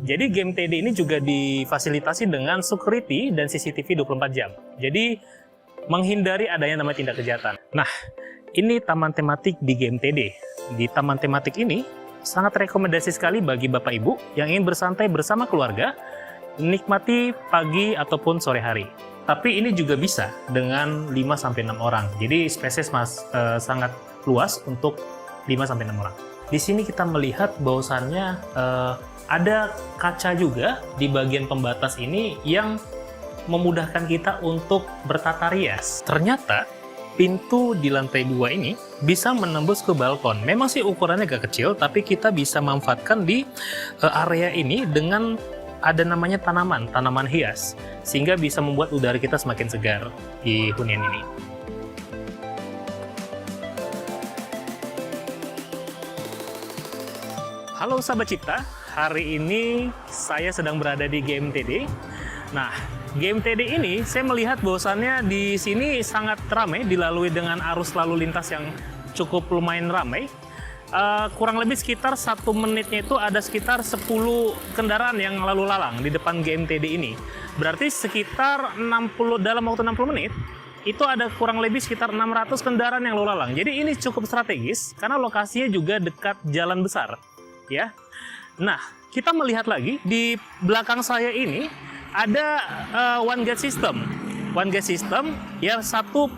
jadi game TD ini juga difasilitasi dengan security dan CCTV 24 jam. Jadi menghindari adanya namanya tindak kejahatan. Nah, ini taman tematik di game TD. Di taman tematik ini sangat rekomendasi sekali bagi Bapak Ibu yang ingin bersantai bersama keluarga, nikmati pagi ataupun sore hari. Tapi ini juga bisa dengan 5-6 orang. Jadi spesies sangat luas untuk 5-6 orang. Di sini kita melihat bahwasannya ada kaca juga di bagian pembatas ini yang memudahkan kita untuk bertata rias. Ternyata pintu di lantai 2 ini bisa menembus ke balkon. Memang sih ukurannya agak kecil, tapi kita bisa manfaatkan di area ini dengan ada namanya tanaman hias, sehingga bisa membuat udara kita semakin segar di hunian ini. Halo Sahabat Cipta, hari ini saya sedang berada di game TD. Nah, game TD ini saya melihat bahwasannya di sini sangat ramai, dilalui dengan arus lalu lintas yang cukup lumayan ramai. Kurang lebih sekitar 1 menitnya itu ada sekitar 10 kendaraan yang lalu lalang di depan game TD ini. Berarti sekitar dalam waktu 60 menit itu ada kurang lebih sekitar 600 kendaraan yang lalu lalang. Jadi ini cukup strategis karena lokasinya juga dekat jalan besar, ya. Nah, kita melihat lagi di belakang saya ini ada one gate system. One gate system ya, satu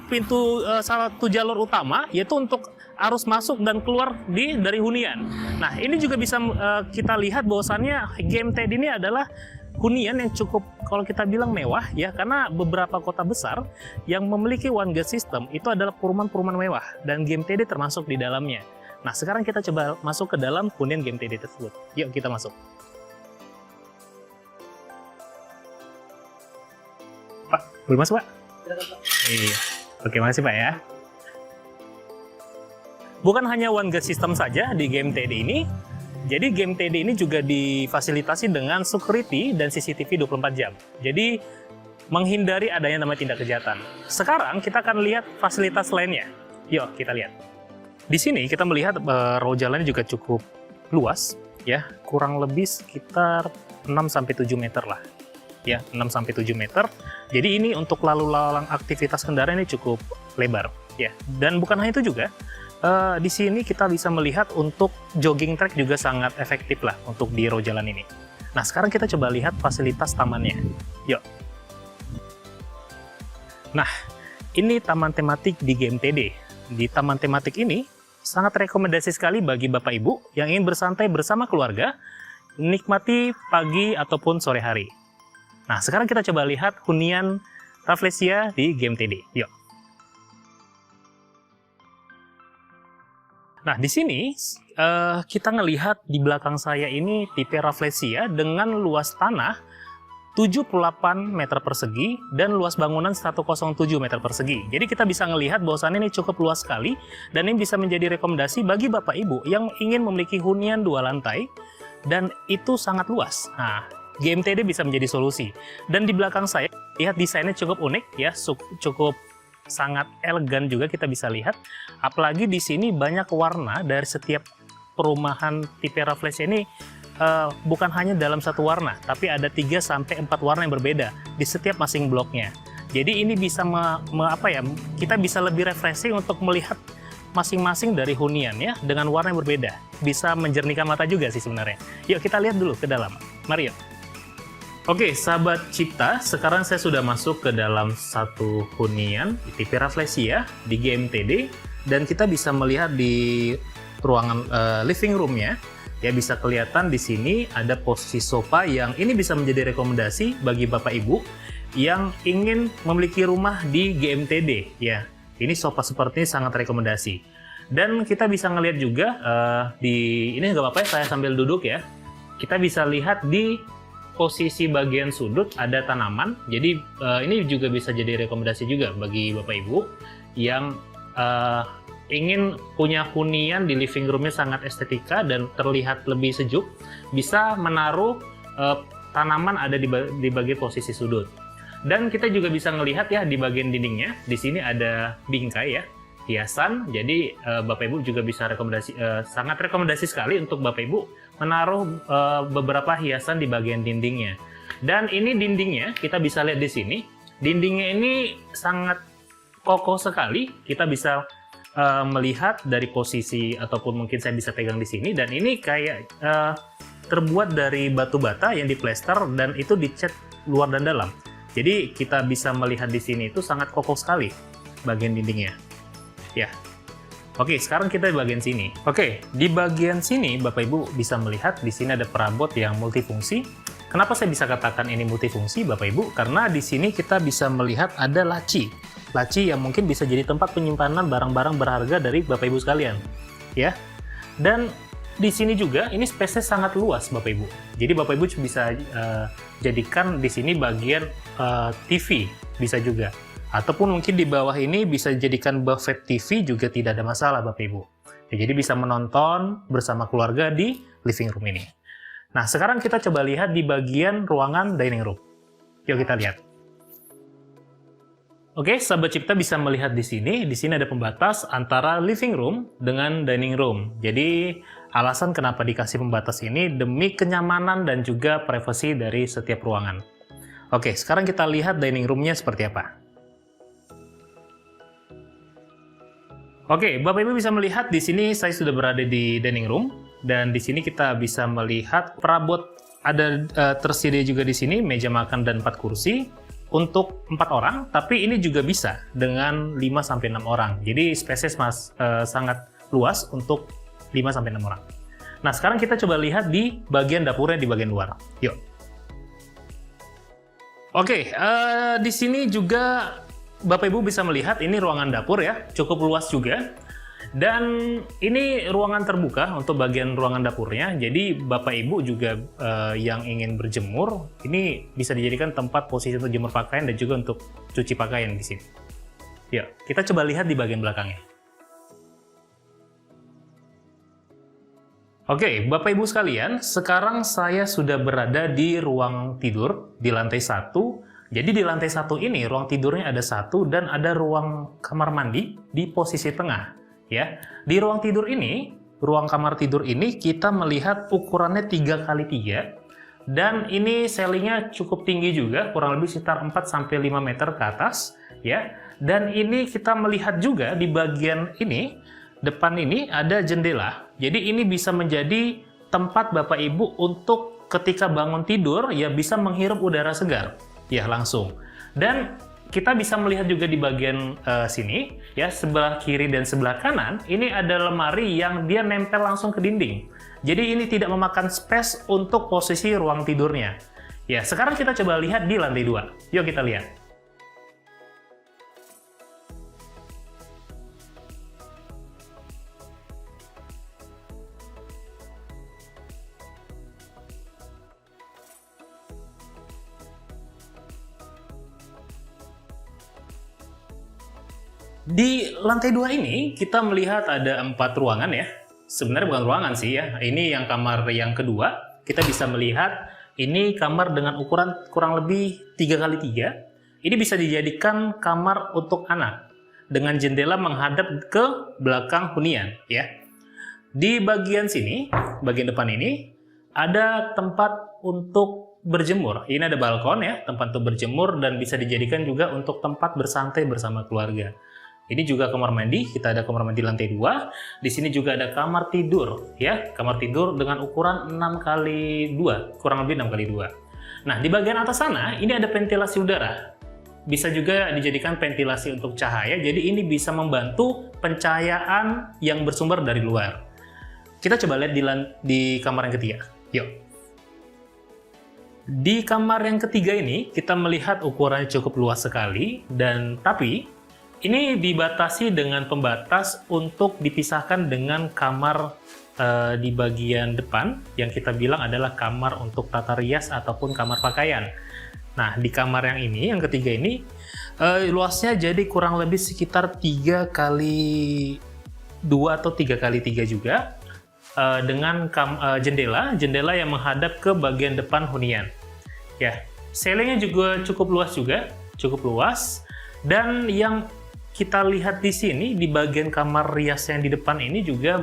jalur utama yaitu untuk arus masuk dan keluar dari hunian. Nah, ini juga bisa kita lihat bahwasannya game TD ini adalah hunian yang cukup, kalau kita bilang mewah ya, karena beberapa kota besar yang memiliki one gate system itu adalah perumahan-perumahan mewah dan game TD termasuk di dalamnya. Nah, sekarang kita coba masuk ke dalam hunian game TD tersebut. Yuk kita masuk. Pak, boleh masuk Pak? Iya. Oke, makasih Pak ya. Bukan hanya one gate system saja di game TD ini, jadi game TD ini juga difasilitasi dengan security dan CCTV 24 jam. Jadi menghindari adanya namanya tindak kejahatan. Sekarang kita akan lihat fasilitas lainnya. Yuk kita lihat. Di sini kita melihat row jalannya juga cukup luas, ya, kurang lebih sekitar 6-7 meter lah. Ya, 6-7 meter. Jadi ini untuk lalu lalang aktivitas kendaraan ini cukup lebar, ya. Dan bukan hanya itu juga. Di sini kita bisa melihat untuk jogging track juga sangat efektif lah untuk di row jalan ini. Nah, sekarang kita coba lihat fasilitas tamannya. Yuk. Nah, ini taman tematik di game TD. Di taman tematik ini sangat rekomendasi sekali bagi Bapak Ibu yang ingin bersantai bersama keluarga, nikmati pagi ataupun sore hari. Nah, sekarang kita coba lihat hunian Rafflesia di game TD. Yuk. Nah, di sini kita ngelihat di belakang saya ini tipe Rafflesia dengan luas tanah 78 meter persegi dan luas bangunan 107 meter persegi. Jadi kita bisa ngelihat bahwasannya ini cukup luas sekali dan ini bisa menjadi rekomendasi bagi Bapak Ibu yang ingin memiliki hunian 2 lantai dan itu sangat luas. Nah, game TD bisa menjadi solusi. Dan di belakang saya lihat desainnya cukup unik ya, cukup sangat elegan juga kita bisa lihat. Apalagi di sini banyak warna dari setiap perumahan tipe Rafflesia ini, bukan hanya dalam satu warna, tapi ada 3-4 warna yang berbeda di setiap masing bloknya. Jadi ini bisa kita bisa lebih refreshing untuk melihat masing-masing dari hunian ya dengan warna yang berbeda. Bisa menjernihkan mata juga sih sebenarnya. Yuk kita lihat dulu ke dalam. Mari yuk. Oke, Sahabat Cipta, sekarang saya sudah masuk ke dalam satu hunian tipe Rafflesia di game TD dan kita bisa melihat di ruangan living room-nya. Ya, bisa kelihatan di sini ada posisi sofa yang ini bisa menjadi rekomendasi bagi Bapak Ibu yang ingin memiliki rumah di game TD. Ya, ini sofa seperti ini sangat rekomendasi. Dan kita bisa ngelihat juga ini nggak apa-apa ya, saya sambil duduk ya. Kita bisa lihat di posisi bagian sudut ada tanaman, jadi ini juga bisa jadi rekomendasi juga bagi Bapak Ibu yang ingin punya hunian di living roomnya sangat estetika dan terlihat lebih sejuk, bisa menaruh tanaman ada di bagian posisi sudut. Dan kita juga bisa melihat ya di bagian dindingnya, di sini ada bingkai ya, hiasan. Jadi Bapak Ibu juga bisa sangat rekomendasi sekali untuk Bapak Ibu menaruh beberapa hiasan di bagian dindingnya. Dan ini dindingnya, kita bisa lihat di sini. Dindingnya ini sangat kokoh sekali. Kita bisa melihat dari posisi, ataupun mungkin saya bisa pegang di sini. Dan ini kayak terbuat dari batu bata yang diplester dan itu dicat luar dan dalam. Jadi kita bisa melihat di sini itu sangat kokoh sekali bagian dindingnya. Ya. Oke, sekarang kita di bagian sini. Oke, di bagian sini Bapak Ibu bisa melihat di sini ada perabot yang multifungsi. Kenapa saya bisa katakan ini multifungsi Bapak Ibu? Karena di sini kita bisa melihat ada laci. Laci yang mungkin bisa jadi tempat penyimpanan barang-barang berharga dari Bapak Ibu sekalian. Ya. Dan di sini juga ini space-nya sangat luas Bapak Ibu. Jadi Bapak Ibu bisa jadikan di sini bagian TV bisa juga. Ataupun mungkin di bawah ini bisa jadikan buffet TV juga tidak ada masalah Bapak Ibu. Ya, jadi bisa menonton bersama keluarga di living room ini. Nah, sekarang kita coba lihat di bagian ruangan dining room. Yuk kita lihat. Oke, sahabat Cipta bisa melihat di sini. Di sini ada pembatas antara living room dengan dining room. Jadi, alasan kenapa dikasih pembatas ini demi kenyamanan dan juga privasi dari setiap ruangan. Oke, sekarang kita lihat dining room-nya seperti apa. Oke, Bapak Ibu bisa melihat di sini saya sudah berada di dining room dan di sini kita bisa melihat perabot ada tersedia juga di sini meja makan dan 4 kursi. Untuk 4 orang, tapi ini juga bisa dengan 5-6 orang. Jadi space-nya sangat luas untuk 5-6 orang. Nah, sekarang kita coba lihat di bagian dapurnya di bagian luar. Yuk. Oke, di sini juga Bapak Ibu bisa melihat ini ruangan dapur ya, cukup luas juga. Dan ini ruangan terbuka untuk bagian ruangan dapurnya. Jadi Bapak Ibu juga yang ingin berjemur, ini bisa dijadikan tempat posisi untuk jemur pakaian dan juga untuk cuci pakaian di sini. Ya, kita coba lihat di bagian belakangnya. Oke, Bapak Ibu sekalian, sekarang saya sudah berada di ruang tidur di lantai 1. Jadi di lantai 1 ini ruang tidurnya ada 1 dan ada ruang kamar mandi di posisi tengah. Ya, di ruang tidur ini, ruang kamar tidur ini kita melihat ukurannya 3x3 dan ini ceilingnya cukup tinggi juga, kurang lebih sekitar 4-5 meter ke atas ya. Dan ini kita melihat juga di bagian ini, depan ini ada jendela. Jadi ini bisa menjadi tempat Bapak Ibu untuk ketika bangun tidur ya bisa menghirup udara segar ya langsung. Dan kita bisa melihat juga di bagian sini, ya sebelah kiri dan sebelah kanan, ini ada lemari yang dia nempel langsung ke dinding. Jadi ini tidak memakan space untuk posisi ruang tidurnya. Ya, sekarang kita coba lihat di lantai 2. Yuk kita lihat. Di lantai 2 ini kita melihat ada 4 ruangan ya. Sebenarnya bukan ruangan sih ya. Ini yang kamar yang kedua. Kita bisa melihat ini kamar dengan ukuran kurang lebih 3x3. Ini bisa dijadikan kamar untuk anak dengan jendela menghadap ke belakang hunian ya. Di bagian sini, bagian depan ini ada tempat untuk berjemur. Ini ada balkon ya, tempat untuk berjemur dan bisa dijadikan juga untuk tempat bersantai bersama keluarga. Ini juga kamar mandi, kita ada kamar mandi lantai 2. Di sini juga ada kamar tidur, ya. Kamar tidur dengan ukuran 6x2, kurang lebih 6x2. Nah, di bagian atas sana, ini ada ventilasi udara. Bisa juga dijadikan ventilasi untuk cahaya, jadi ini bisa membantu pencahayaan yang bersumber dari luar. Kita coba lihat di kamar yang ketiga. Yuk. Di kamar yang ketiga ini, kita melihat ukurannya cukup luas sekali, tapi ini dibatasi dengan pembatas untuk dipisahkan dengan kamar di bagian depan yang kita bilang adalah kamar untuk tata rias ataupun kamar pakaian. Nah, di kamar yang ini, yang ketiga ini, luasnya jadi kurang lebih sekitar 3x2 atau 3x3 juga dengan jendela yang menghadap ke bagian depan hunian. Ya, ceilingnya juga cukup luas dan yang kita lihat di sini di bagian kamar rias yang di depan ini juga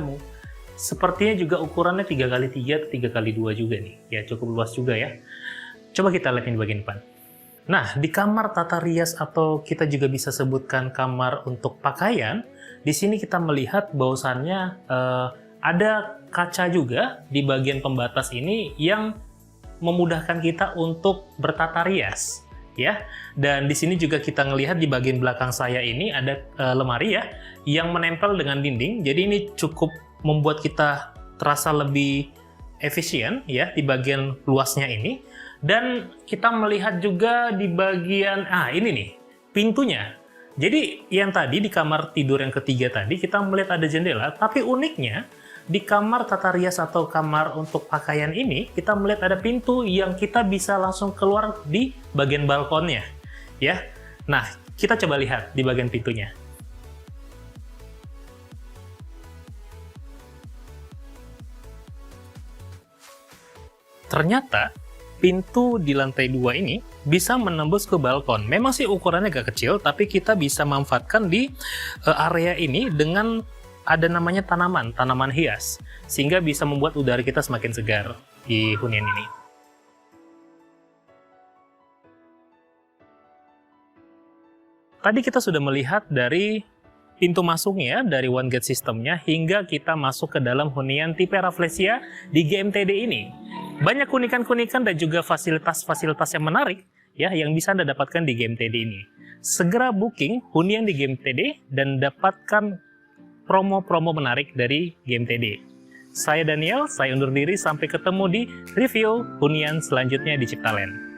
Sepertinya juga ukurannya 3x3, 3x2 juga nih. Ya, cukup luas juga ya. Coba kita lihat di bagian depan. Nah, di kamar tata rias atau kita juga bisa sebutkan kamar untuk pakaian, di sini kita melihat bahwasannya ada kaca juga di bagian pembatas ini yang memudahkan kita untuk bertata rias. Ya, dan di sini juga kita ngelihat di bagian belakang saya ini ada lemari ya yang menempel dengan dinding. Jadi ini cukup membuat kita terasa lebih efisien ya di bagian luasnya ini. Dan kita melihat juga di bagian ini nih pintunya. Jadi yang tadi di kamar tidur yang ketiga tadi kita melihat ada jendela, tapi uniknya di kamar tata rias atau kamar untuk pakaian ini, kita melihat ada pintu yang kita bisa langsung keluar di bagian balkonnya. Ya, nah kita coba lihat di bagian pintunya. Ternyata pintu di lantai 2 ini bisa menembus ke balkon. Memang sih ukurannya agak kecil, tapi kita bisa manfaatkan di area ini dengan ada namanya tanaman hias, sehingga bisa membuat udara kita semakin segar di hunian ini. Tadi kita sudah melihat dari pintu masuknya, dari One Gate sistemnya, hingga kita masuk ke dalam hunian tipe Rafflesia di GMTD ini. Banyak kunikan-kunikan dan juga fasilitas-fasilitas yang menarik ya yang bisa Anda dapatkan di GMTD ini. Segera booking hunian di GMTD dan dapatkan promo-promo menarik dari GMTD. Saya Daniel, saya undur diri, sampai ketemu di review hunian selanjutnya di Ciptaland.